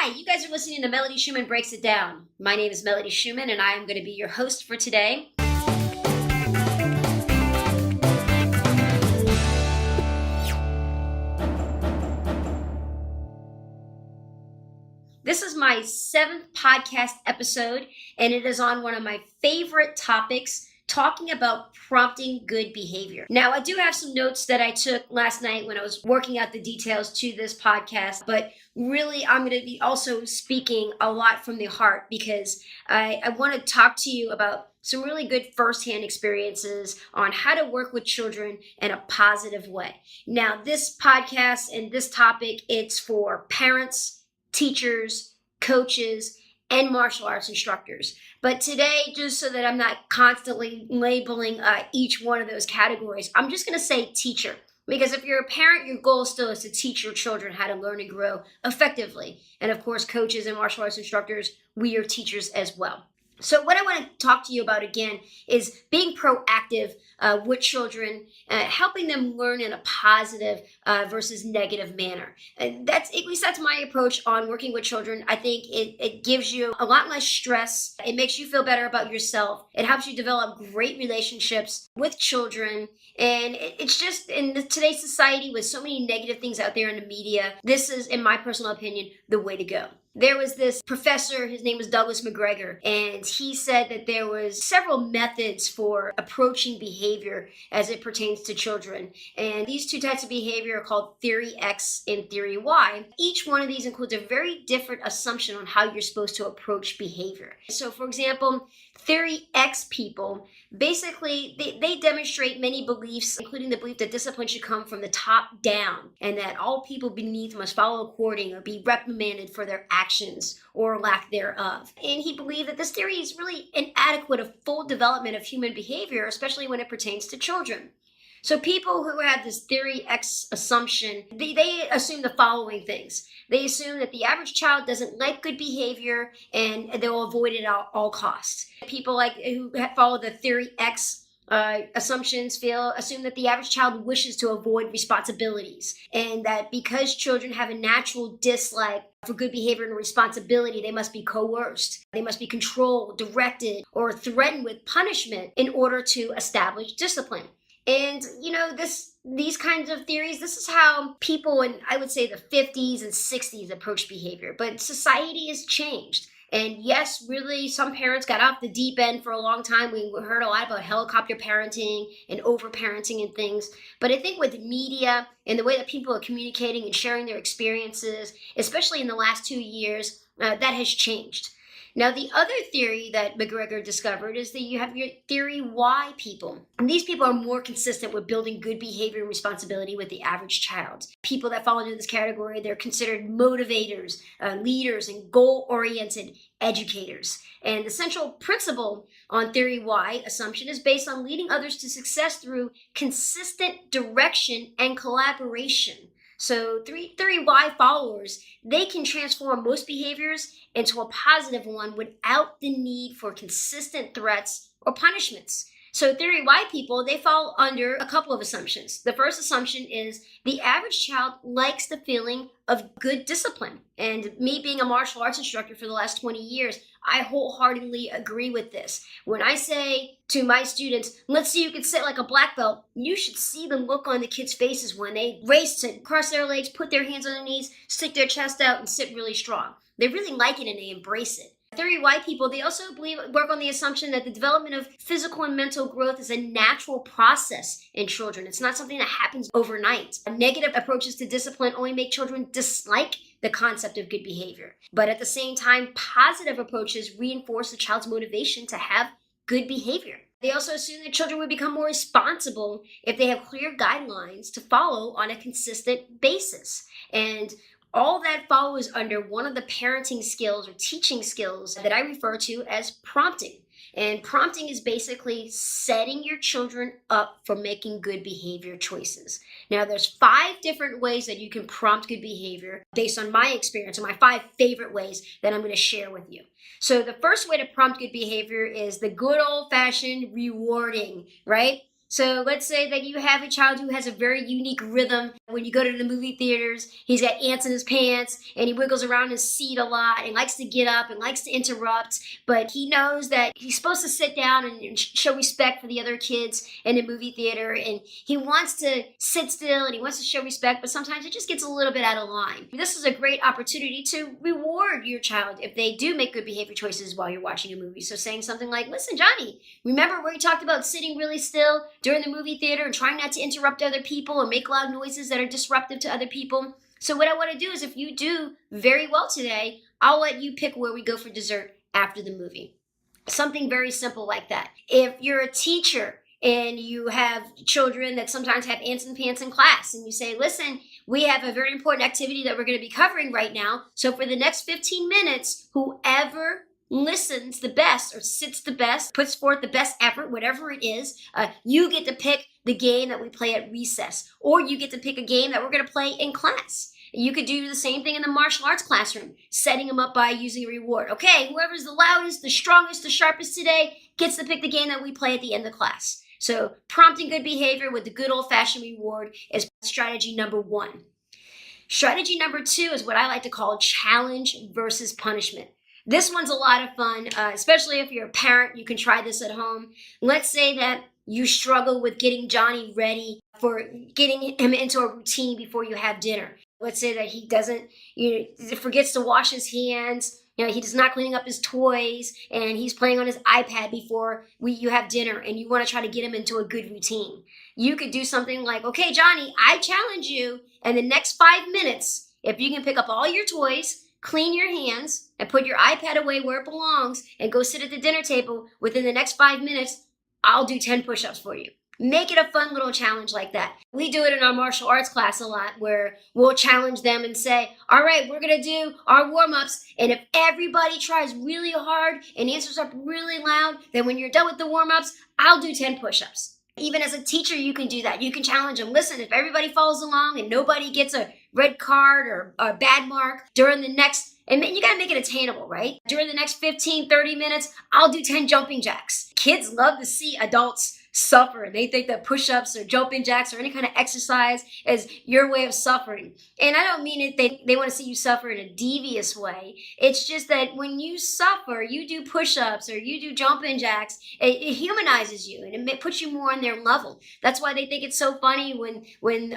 Hi, you guys are listening to Melody Shuman Breaks It Down. My name is Melody Shuman, and I am going to be your host for today. This is my 7th podcast episode, and it is on one of my favorite topics, talking about prompting good behavior. Now, I do have some notes that I took last night when I was working out the details to this podcast, but really I'm going to be also speaking a lot from the heart because I want to talk to you about some really good firsthand experiences on how to work with children in a positive way. Now, this podcast and this topic, it's for parents, teachers, coaches, and martial arts instructors. But today, just so that I'm not constantly labeling each one of those categories, I'm just going to say teacher. Because if you're a parent, your goal still is to teach your children how to learn and grow effectively. And of course, coaches and martial arts instructors, we are teachers as well. So what I want to talk to you about again is being proactive with children, helping them learn in a positive versus negative manner. And at least that's my approach on working with children. I think it gives you a lot less stress. It makes you feel better about yourself. It helps you develop great relationships with children. And it's just in today's society with so many negative things out there in the media, this is, in my personal opinion, the way to go. There was this professor, his name was Douglas McGregor, and he said that there was several methods for approaching behavior as it pertains to children. And these two types of behavior are called theory X and theory Y. Each one of these includes a very different assumption on how you're supposed to approach behavior. So for example, theory X people, basically, they demonstrate many beliefs, including the belief that discipline should come from the top down and that all people beneath must follow according or be reprimanded for their actions or lack thereof. And he believed that this theory is really inadequate of full development of human behavior, especially when it pertains to children. So people who have this theory X assumption, they assume the following things. They assume that the average child doesn't like good behavior and they'll avoid it at all costs. People who follow the theory X assumptions assume that the average child wishes to avoid responsibilities and that because children have a natural dislike for good behavior and responsibility, they must be coerced. They must be controlled, directed, or threatened with punishment in order to establish discipline. And, these kinds of theories, this is how people in, I would say, the 50s and 60s approached behavior. But society has changed. And yes, really, some parents got off the deep end for a long time. We heard a lot about helicopter parenting and overparenting and things. But I think with media and the way that people are communicating and sharing their experiences, especially in the last 2 years, that has changed. Now, the other theory that McGregor discovered is that you have your theory Y people. And these people are more consistent with building good behavior and responsibility with the average child. People that fall into this category, they're considered motivators, leaders, and goal-oriented educators. And the central principle on theory Y assumption is based on leading others to success through consistent direction and collaboration. So theory Y followers, they can transform most behaviors into a positive one without the need for consistent threats or punishments. So theory Y people, they fall under a couple of assumptions. The first assumption is the average child likes the feeling of good discipline. And me being a martial arts instructor for the last 20 years, I wholeheartedly agree with this. When I say to my students, let's see who can sit like a black belt, you should see the look on the kids' faces when they race to cross their legs, put their hands on their knees, stick their chest out, and sit really strong. They really like it and they embrace it. Theory Y people, they also work on the assumption that the development of physical and mental growth is a natural process in children. It's not something that happens overnight. Negative approaches to discipline only make children dislike the concept of good behavior. But at the same time, positive approaches reinforce the child's motivation to have good behavior. They also assume that children would become more responsible if they have clear guidelines to follow on a consistent basis. And all that follows under one of the parenting skills or teaching skills that I refer to as prompting. And prompting is basically setting your children up for making good behavior choices. Now, there's 5 different ways that you can prompt good behavior based on my experience and my 5 favorite ways that I'm going to share with you. So the first way to prompt good behavior is the good old-fashioned rewarding, right? So let's say that you have a child who has a very unique rhythm When you go to the movie theaters, he's got ants in his pants and he wiggles around his seat a lot and likes to get up and likes to interrupt. But he knows that he's supposed to sit down and show respect for the other kids in the movie theater. And he wants to sit still and he wants to show respect, but sometimes it just gets a little bit out of line. This is a great opportunity to reward your child if they do make good behavior choices while you're watching a movie. So saying something like, listen, Johnny, remember where you talked about sitting really still during the movie theater and trying not to interrupt other people or make loud noises that are disruptive to other people? So what I want to do is if you do very well today, I'll let you pick where we go for dessert after the movie. Something very simple like that. If you're a teacher and you have children that sometimes have ants and pants in class and you say, listen, we have a very important activity that we're going to be covering right now. So for the next 15 minutes, whoever listens the best or sits the best, puts forth the best effort, whatever it is, you get to pick the game that we play at recess, or you get to pick a game that we're going to play in class. You could do the same thing in the martial arts classroom, setting them up by using a reward. Okay, whoever's the loudest, the strongest, the sharpest today gets to pick the game that we play at the end of class. So prompting good behavior with the good old-fashioned reward is strategy number 1. Strategy number 2 is what I like to call challenge versus punishment. This one's a lot of fun, especially if you're a parent. You can try this at home. Let's say that you struggle with getting Johnny ready for getting him into a routine before you have dinner. Let's say that he forgets to wash his hands. He's not cleaning up his toys and he's playing on his iPad before you have dinner and you want to try to get him into a good routine. You could do something like, okay, Johnny, I challenge you in the next 5 minutes, if you can pick up all your toys, clean your hands, and put your iPad away where it belongs and go sit at the dinner table within the next 5 minutes, I'll do 10 push-ups for you. Make it a fun little challenge like that. We do it in our martial arts class a lot where we'll challenge them and say, all right, we're going to do our warm-ups. And if everybody tries really hard and answers up really loud, then when you're done with the warm-ups, I'll do 10 push-ups. Even as a teacher, you can do that. You can challenge them. Listen, if everybody follows along and nobody gets a red card or a bad mark during the next, and you got to make it attainable, right? During the next 15, 30 minutes, I'll do 10 jumping jacks. Kids love to see adults suffer. They think that push-ups or jumping jacks or any kind of exercise is your way of suffering. And I don't mean it, they want to see you suffer in a devious way. It's just that when you suffer, you do push-ups or you do jumping jacks, it humanizes you and it puts you more on their level. That's why they think it's so funny when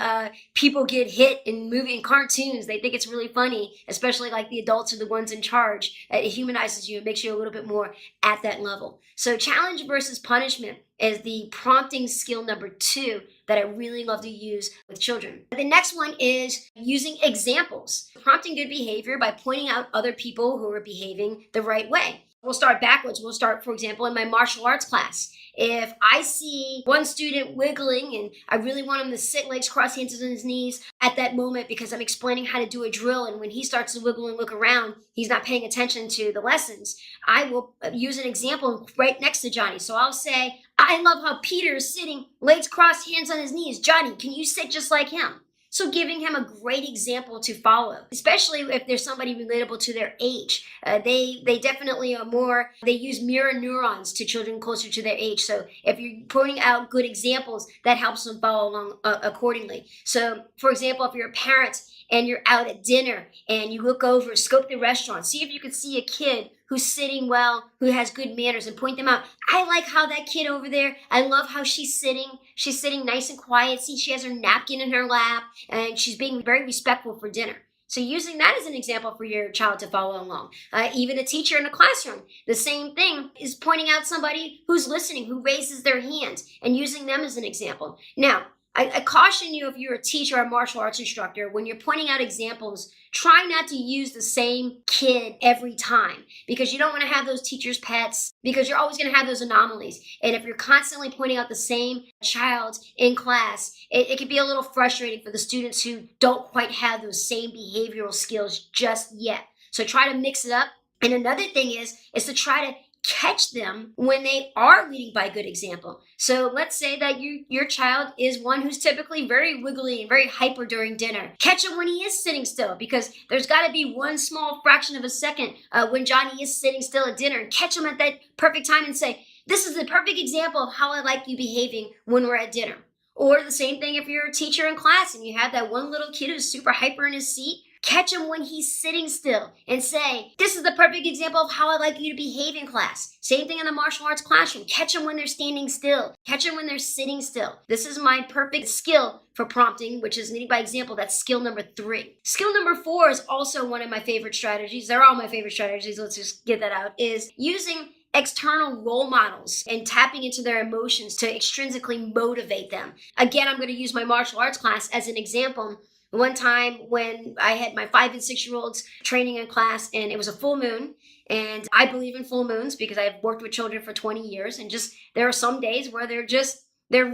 people get hit in movie and cartoons. They think it's really funny, especially like the adults are the ones in charge. It humanizes you and makes you a little bit more at that level. So challenge versus punishment is the prompting skill number 2 that I really love to use with children. The next one is using examples. Prompting good behavior by pointing out other people who are behaving the right way. We'll start backwards. We'll start, for example, in my martial arts class. If I see one student wiggling and I really want him to sit legs crossed, hands on his knees at that moment because I'm explaining how to do a drill, and when he starts to wiggle and look around, he's not paying attention to the lessons, I will use an example right next to Johnny. So I'll say, I love how Peter is sitting legs crossed, hands on his knees. Johnny, can you sit just like him? So giving him a great example to follow, especially if there's somebody relatable to their age. They definitely are more, they use mirror neurons to children closer to their age. So if you're pointing out good examples, that helps them follow along accordingly. So for example, if you're a parent and you're out at dinner and you look over, scope the restaurant, see if you can see a kid who's sitting well, who has good manners, and point them out. I like how that kid over there, I love how she's sitting. She's sitting nice and quiet. See, she has her napkin in her lap, and she's being very respectful for dinner. So using that as an example for your child to follow along. Even a teacher in a classroom, the same thing is pointing out somebody who's listening, who raises their hand, and using them as an example. Now, I caution you, if you're a teacher or a martial arts instructor, when you're pointing out examples, try not to use the same kid every time, because you don't want to have those teachers' pets, because you're always going to have those anomalies. And if you're constantly pointing out the same child in class, it can be a little frustrating for the students who don't quite have those same behavioral skills just yet. So try to mix it up. And another thing is to try to catch them when they are leading by good example. So let's say that your child is one who's typically very wiggly and very hyper during dinner. Catch him when he is sitting still, because there's got to be one small fraction of a second when Johnny is sitting still at dinner, and catch him at that perfect time and say, this is the perfect example of how I like you behaving when we're at dinner. Or the same thing if you're a teacher in class and you have that one little kid who's super hyper in his seat. Catch him when he's sitting still and say, this is the perfect example of how I'd like you to behave in class. Same thing in the martial arts classroom. Catch them when they're standing still. Catch them when they're sitting still. This is my perfect skill for prompting, which is leading by example. That's skill number 3. Skill number 4 is also one of my favorite strategies. They're all my favorite strategies. Let's just get that out. Is using external role models and tapping into their emotions to extrinsically motivate them. Again, I'm going to use my martial arts class as an example. One time when I had my 5 and 6-year-olds training in class and it was a full moon, and I believe in full moons because I've worked with children for 20 years, and just there are some days where their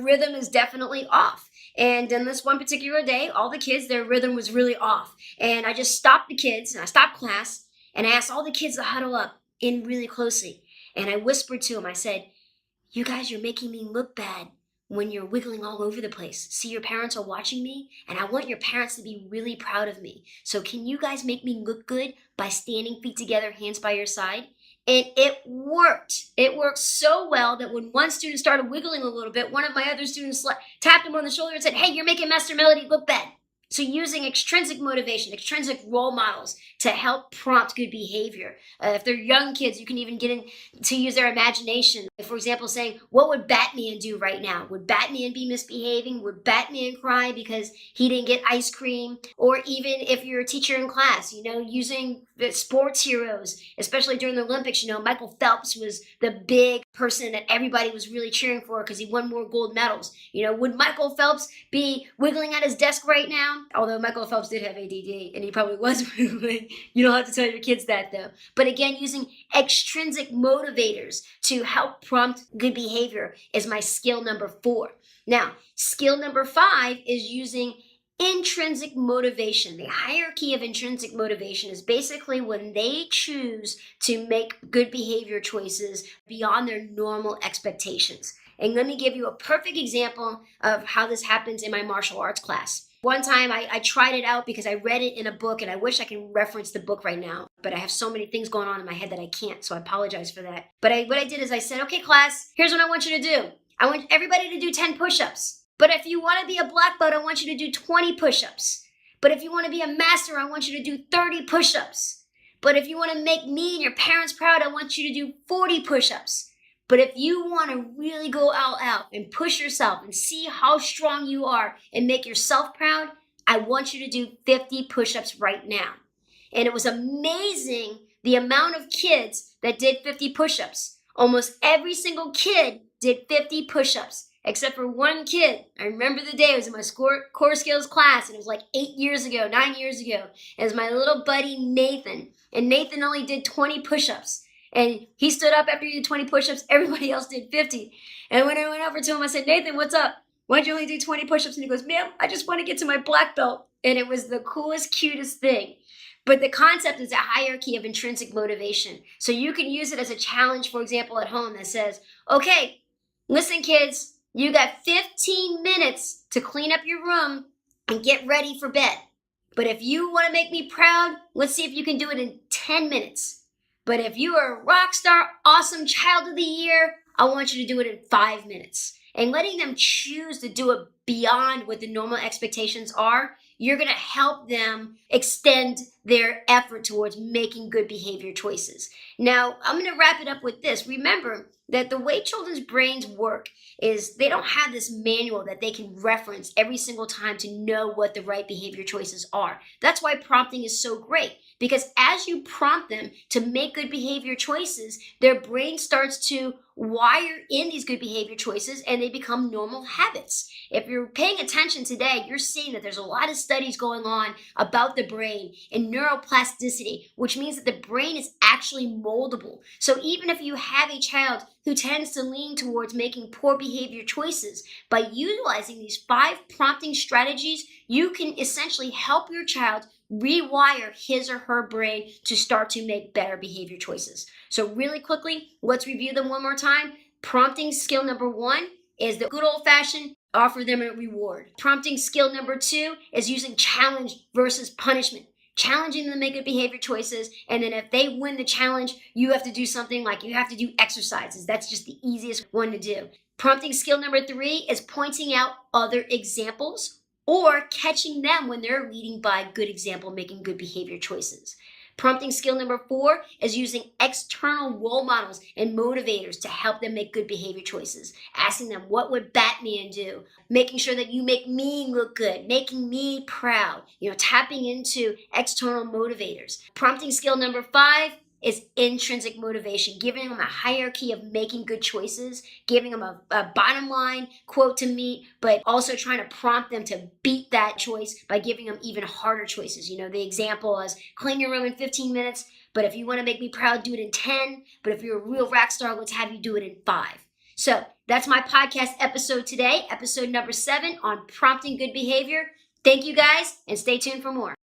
rhythm is definitely off. And in this one particular day, all the kids, their rhythm was really off. And I just stopped the kids and I stopped class and I asked all the kids to huddle up in really closely. And I whispered to them, I said, you guys, you're making me look bad when you're wiggling all over the place. See, your parents are watching me, and I want your parents to be really proud of me. So can you guys make me look good by standing feet together, hands by your side? And it worked. It worked so well that when one student started wiggling a little bit, one of my other students tapped him on the shoulder and said, hey, you're making Master Melody look bad. So using extrinsic motivation, extrinsic role models to help prompt good behavior. If they're young kids, you can even get in to use their imagination. For example, saying, what would Batman do right now? Would Batman be misbehaving? Would Batman cry because he didn't get ice cream? Or even if you're a teacher in class, using the sports heroes, especially during the Olympics, Michael Phelps was the big person that everybody was really cheering for because he won more gold medals. Would Michael Phelps be wiggling at his desk right now? Although Michael Phelps did have ADD, and he probably was wiggling. You don't have to tell your kids that, though. But again, using extrinsic motivators to help prompt good behavior is my skill number 4. Now, skill number 5 is using intrinsic motivation. The hierarchy of intrinsic motivation is basically when they choose to make good behavior choices beyond their normal expectations. And let me give you a perfect example of how this happens in my martial arts class. One time I tried it out because I read it in a book, and I wish I can reference the book right now, but I have so many things going on in my head that I can't, so I apologize for that. But what I did is I said, okay, class, here's what I want you to do. I want everybody to do 10 push-ups. But if you want to be a black belt, I want you to do 20 push-ups. But if you want to be a master, I want you to do 30 push-ups. But if you want to make me and your parents proud, I want you to do 40 push-ups. But if you want to really go all out and push yourself and see how strong you are and make yourself proud, I want you to do 50 push-ups right now. And it was amazing the amount of kids that did 50 push-ups. Almost every single kid did 50 push-ups, except for one kid. I remember the day, it was in my core skills class, and it was like 9 years ago. It was my little buddy Nathan, and Nathan only did 20 push-ups. And he stood up after he did 20 push-ups. Everybody else did 50. And when I went over to him, I said, Nathan, what's up? Why'd you only do 20 push-ups? And he goes, ma'am, I just want to get to my black belt. And it was the coolest, cutest thing. But the concept is a hierarchy of intrinsic motivation. So you can use it as a challenge, for example, at home that says, okay, listen, kids, you got 15 minutes to clean up your room and get ready for bed. But if you want to make me proud, let's see if you can do it in 10 minutes. But if you are a rock star, awesome child of the year, I want you to do it in 5 minutes. And letting them choose to do it beyond what the normal expectations are, you're going to help them extend their effort towards making good behavior choices. Now, I'm going to wrap it up with this. Remember that the way children's brains work is they don't have this manual that they can reference every single time to know what the right behavior choices are. That's why prompting is so great, because as you prompt them to make good behavior choices, their brain starts to wire in these good behavior choices and they become normal habits. If you're paying attention today, you're seeing that there's a lot of studies going on about the brain and neuroplasticity, which means that the brain is actually moldable. So even if you have a child who tends to lean towards making poor behavior choices, by utilizing these 5 prompting strategies, you can essentially help your child rewire his or her brain to start to make better behavior choices. So really quickly, let's review them one more time. Prompting skill number 1 is the good old-fashioned offer them a reward. Prompting skill number 2 is using challenge versus punishment. Challenging them to make good behavior choices, and then if they win the challenge, you have to do something like you have to do exercises. That's just the easiest one to do. Prompting skill number 3 is pointing out other examples or catching them when they're leading by good example, making good behavior choices. Prompting skill number 4 is using external role models and motivators to help them make good behavior choices. Asking them, what would Batman do? Making sure that you make me look good, making me proud, tapping into external motivators. Prompting skill number 5 is intrinsic motivation, giving them a hierarchy of making good choices, giving them a bottom line quote to meet, but also trying to prompt them to beat that choice by giving them even harder choices. The example is clean your room in 15 minutes, but if you want to make me proud, do it in 10. But if you're a real rock star, let's have you do it in 5. So that's my podcast episode today, episode number 7 on prompting good behavior. Thank you guys, and stay tuned for more.